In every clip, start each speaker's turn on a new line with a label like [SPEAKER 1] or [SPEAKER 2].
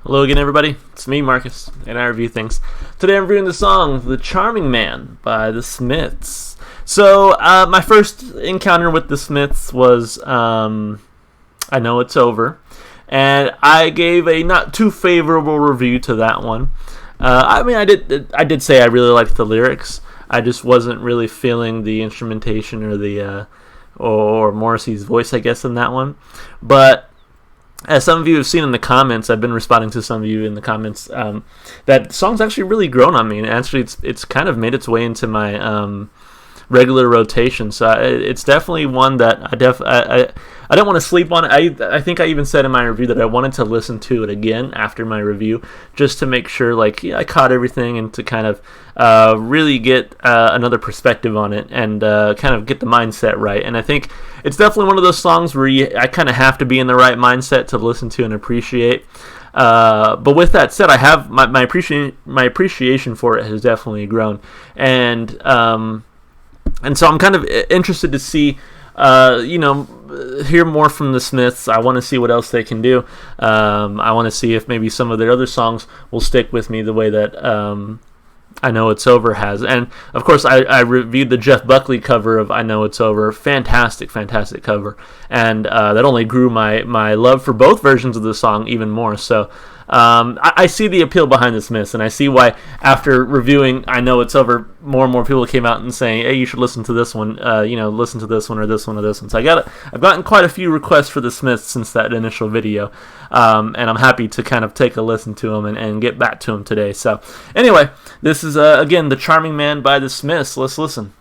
[SPEAKER 1] Hello again, everybody. It's me, Marcus, and I review things. Today I'm reviewing the song The Charming Man by The Smiths. So, my first encounter with The Smiths was I Know It's Over, and I gave a not too favorable review to that one. I did say I really liked the lyrics. I just wasn't really feeling the instrumentation or Morrissey's voice, I guess, in that one. But as some of you have seen in the comments, I've been responding to some of you in the comments, that song's actually really grown on me, and actually it's kind of made its way into my regular rotation. So it's definitely one that I don't want to sleep on it. I think I even said in my review that I wanted to listen to it again after my review, just to make sure I caught everything, and to kind of really get another perspective on it, and kind of get the mindset right. And I think it's definitely one of those songs where I kind of have to be in the right mindset to listen to and appreciate. But with that said, I have my appreciation for it has definitely grown, and so I'm kind of interested to see, hear more from the Smiths. I want to see what else they can do. I want to see if maybe some of their other songs will stick with me the way that I Know It's Over has. And of course, I reviewed the Jeff Buckley cover of I Know It's Over. Fantastic cover. And that only grew my love for both versions of the song even more. So I see the appeal behind the Smiths, and I see why after reviewing I Know It's Over, more and more people came out and saying, hey, you should listen to this one, listen to this one or this one or this one. So I've gotten quite a few requests for the Smiths since that initial video, and I'm happy to kind of take a listen to them and get back to them today. So anyway, this is, again, The Charming Man by the Smiths. Let's listen.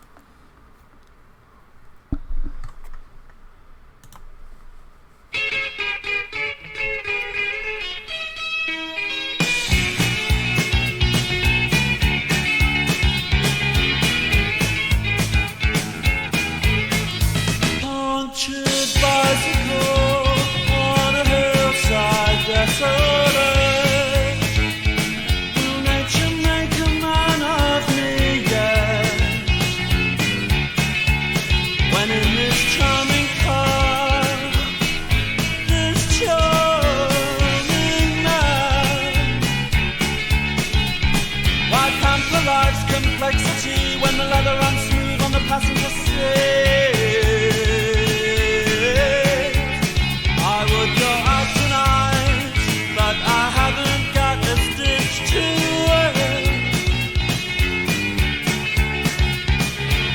[SPEAKER 2] Complexity when the leather runs smooth on the passenger seat. I would go out tonight, but I haven't got a stitch to it.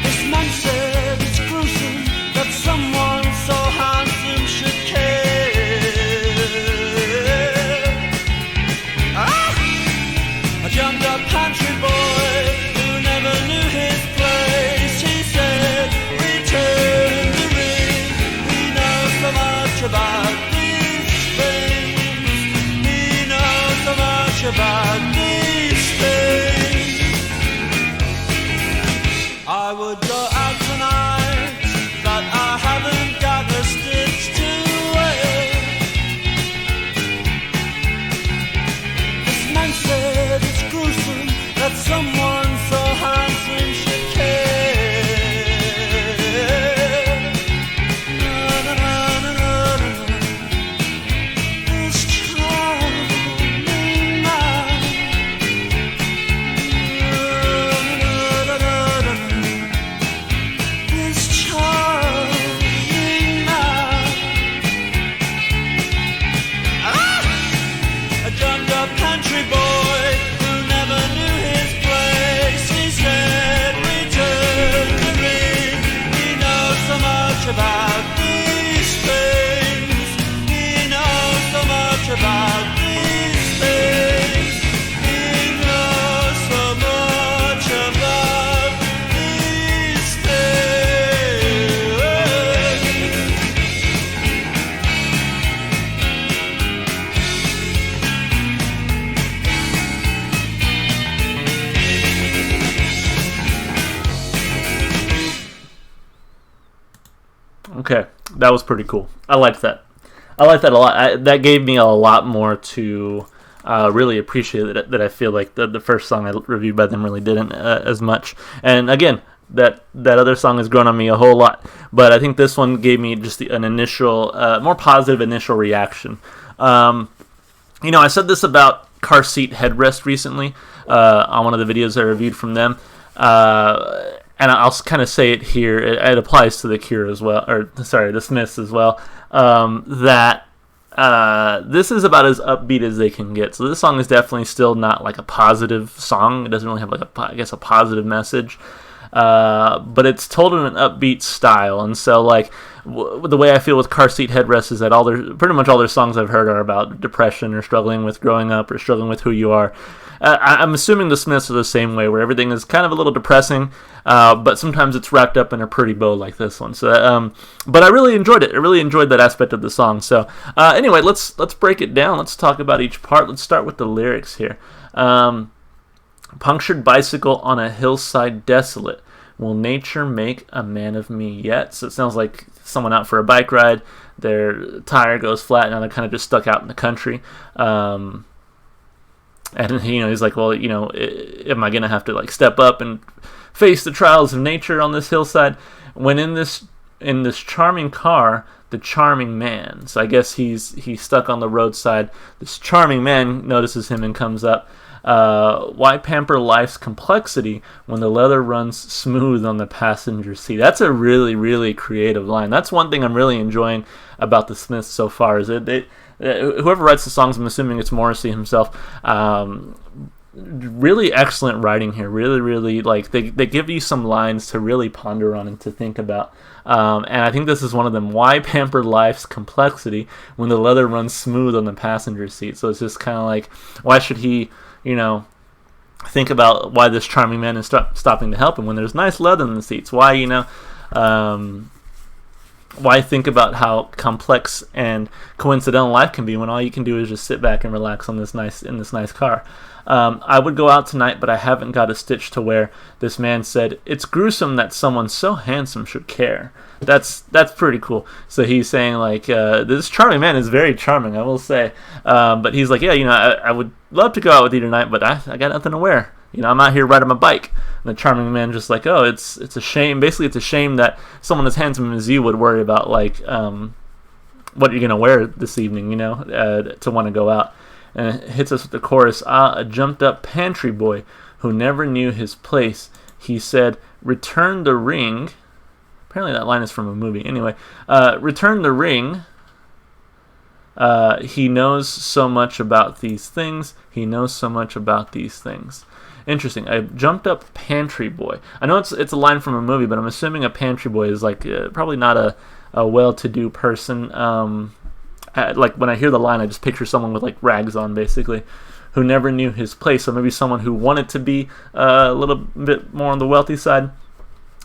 [SPEAKER 2] This man said it's gruesome that someone so handsome should care. A jumped up country boy knew his place. He said, return the ring. He knows so much about these things. He knows so much about these things. I would go out tonight, but I haven't got a stitch to it. This man said it's gruesome that someone so handsome should care. Na, na, na, na, na, na. This charming man. Na, na, na, na, na. This charming man. A jumped up country boy who never knew his place. He said, return the ring. He knows so much about these things. He knows so much about these things. He knows so much about these things.
[SPEAKER 1] Okay, that was pretty cool. I liked that. I liked that a lot. That gave me a lot more to really appreciate that I feel like the first song I reviewed by them really didn't as much. And again, that other song has grown on me a whole lot, but I think this one gave me just an initial, more positive initial reaction. I said this about car seat headrest recently on one of the videos I reviewed from them. And I'll kind of say it here. It applies to the Cure as well, or sorry, the Smiths as well. That this is about as upbeat as they can get. So this song is definitely still not like a positive song. It doesn't really have like a positive message. But it's told in an upbeat style, and so like the way I feel with Car Seat Headrest is that pretty much all their songs I've heard are about depression or struggling with growing up or struggling with who you are. I'm assuming the Smiths are the same way, where everything is kind of a little depressing, but sometimes it's wrapped up in a pretty bow like this one. So, but I really enjoyed it. I really enjoyed that aspect of the song. So, anyway, let's break it down. Let's talk about each part. Let's start with the lyrics here. Punctured bicycle on a hillside desolate. Will nature make a man of me yet? So it sounds like someone out for a bike ride. Their tire goes flat, and now they're kind of just stuck out in the country. And he's like, well, am I gonna have to like step up and face the trials of nature on this hillside? When in this charming car, the charming man. So I guess he's stuck on the roadside. This charming man notices him and comes up. Why pamper life's complexity when the leather runs smooth on the passenger seat? That's a really, really creative line. That's one thing I'm really enjoying about the Smiths so far. Is that whoever writes the songs, I'm assuming it's Morrissey himself. Really excellent writing here. Really, really like they give you some lines to really ponder on and to think about. And I think this is one of them. Why pamper life's complexity when the leather runs smooth on the passenger seat? So it's just kind of like, why should he think about why this charming man is stopping to help him when there's nice leather in the seats? Why, why think about how complex and coincidental life can be when all you can do is just sit back and relax in this nice car? I would go out tonight, but I haven't got a stitch to wear. This man said, it's gruesome that someone so handsome should care. That's pretty cool. So he's saying like, this charming man is very charming, I will say. But he's like, yeah, I would love to go out with you tonight, but I got nothing to wear. I'm out here riding my bike. And the charming man just like, oh, it's a shame. Basically, it's a shame that someone as handsome as you would worry about like what you're gonna wear this evening, to want to go out. And it hits us with the chorus. A jumped up pantry boy who never knew his place. He said, return the ring. Apparently that line is from a movie. Anyway, return the ring. He knows so much about these things. He knows so much about these things. Interesting. I jumped up pantry boy. I know it's a line from a movie, but I'm assuming a pantry boy is like probably not a well-to-do person. Like when I hear the line, I just picture someone with like rags on, basically, who never knew his place. So maybe someone who wanted to be a little bit more on the wealthy side.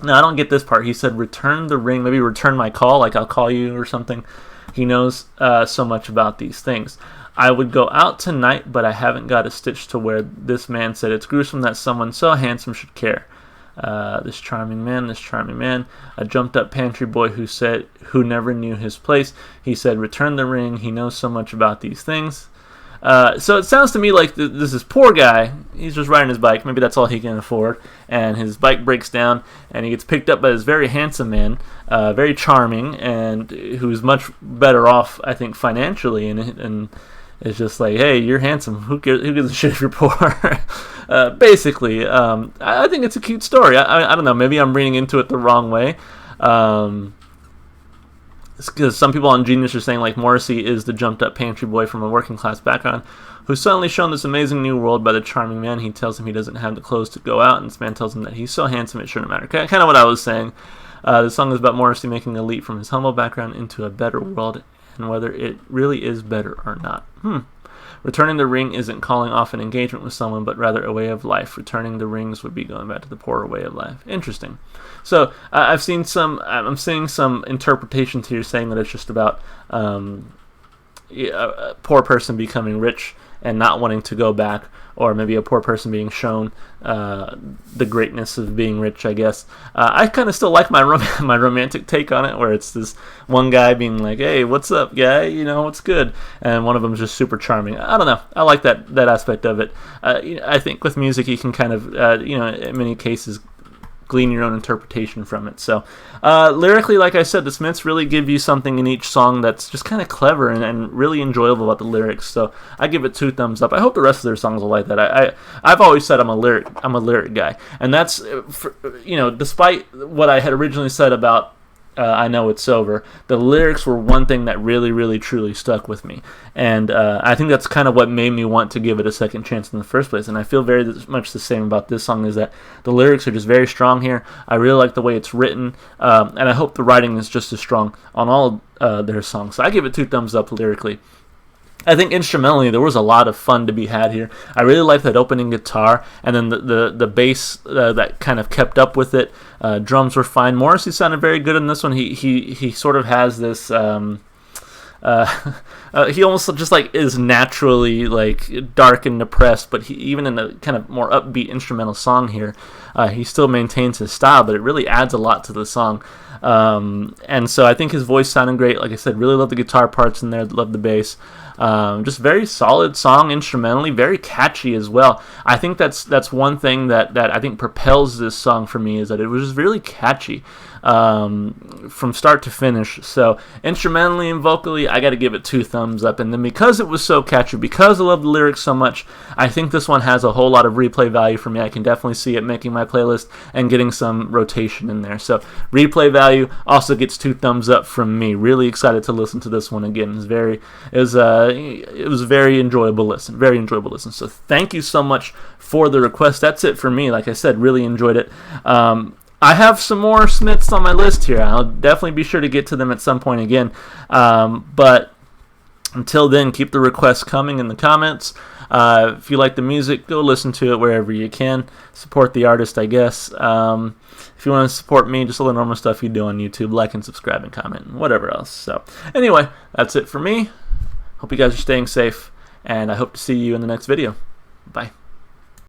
[SPEAKER 1] No, I don't get this part. He said, return the ring, maybe return my call, like I'll call you or something. He knows so much about these things. I would go out tonight, but I haven't got a stitch to wear. This man said, it's gruesome that someone so handsome should care. This charming man, a jumped up pantry boy who never knew his place. He said, return the ring. He knows so much about these things. So it sounds to me like this is poor guy. He's just riding his bike. Maybe that's all he can afford. And his bike breaks down, and he gets picked up by this very handsome man, very charming, and who's much better off, I think, financially. And it's just like, hey, you're handsome. Who gives a shit if you're poor? Basically, I think it's a cute story. I don't know. Maybe I'm reading into it the wrong way. Because some people on Genius are saying like Morrissey is the jumped up pantry boy from a working class background who's suddenly shown this amazing new world by the charming man. He tells him he doesn't have the clothes to go out, and this man tells him that he's so handsome it shouldn't matter. Kind of what I was saying. The song is about Morrissey making a leap from his humble background into a better world, and whether it really is better or not. Returning the ring isn't calling off an engagement with someone, but rather a way of life. Returning the rings would be going back to the poorer way of life. Interesting. So I'm seeing some interpretations here saying that it's just about a poor person becoming rich and not wanting to go back, or maybe a poor person being shown the greatness of being rich, I guess. I kind of still like my romantic take on it, where it's this one guy being like, hey, what's up, guy? What's good? And one of them is just super charming. I don't know. I like that aspect of it. I think with music, you can kind of, in many cases, glean your own interpretation from it. So lyrically, like I said, the Smiths really give you something in each song that's just kind of clever and really enjoyable about the lyrics. So I give it 2 thumbs up. I hope the rest of their songs will like that. I've always said I'm a lyric guy, and that's despite what I had originally said about I Know It's Over, the lyrics were one thing that really, really, truly stuck with me. And I think that's kind of what made me want to give it a second chance in the first place. And I feel very much the same about this song, is that the lyrics are just very strong here. I really like the way it's written, and I hope the writing is just as strong on all their songs. So I give it 2 thumbs up lyrically. I think instrumentally there was a lot of fun to be had here. I really liked that opening guitar, and then the bass that kind of kept up with it. Drums were fine. Morrissey sounded very good in this one. He sort of has this. He almost just like is naturally like dark and depressed, but even in a kind of more upbeat instrumental song here, he still maintains his style, but it really adds a lot to the song. And so I think his voice sounded great. Like I said, really love the guitar parts in there, love the bass. Just very solid song instrumentally, very catchy as well. I think that's one thing that I think propels this song for me, is that it was just really catchy from start to finish. So instrumentally and vocally, I got to give it 2 thumbs up. And then because it was so catchy, because I love the lyrics so much, I think this one has a whole lot of replay value for me. I can definitely see it making my playlist and getting some rotation in there. So replay value also gets 2 thumbs up from me. Really excited to listen to this one again. It was a very enjoyable listen. Very enjoyable listen. So thank you so much for the request. That's it for me. Like I said, really enjoyed it. I have some more Smiths on my list here. I'll definitely be sure to get to them at some point again. But until then, keep the requests coming in the comments. If you like the music, go listen to it wherever you can. Support the artist, I guess. If you want to support me, just all the normal stuff you do on YouTube, like and subscribe and comment, and whatever else. So anyway, that's it for me. Hope you guys are staying safe, and I hope to see you in the next video. Bye.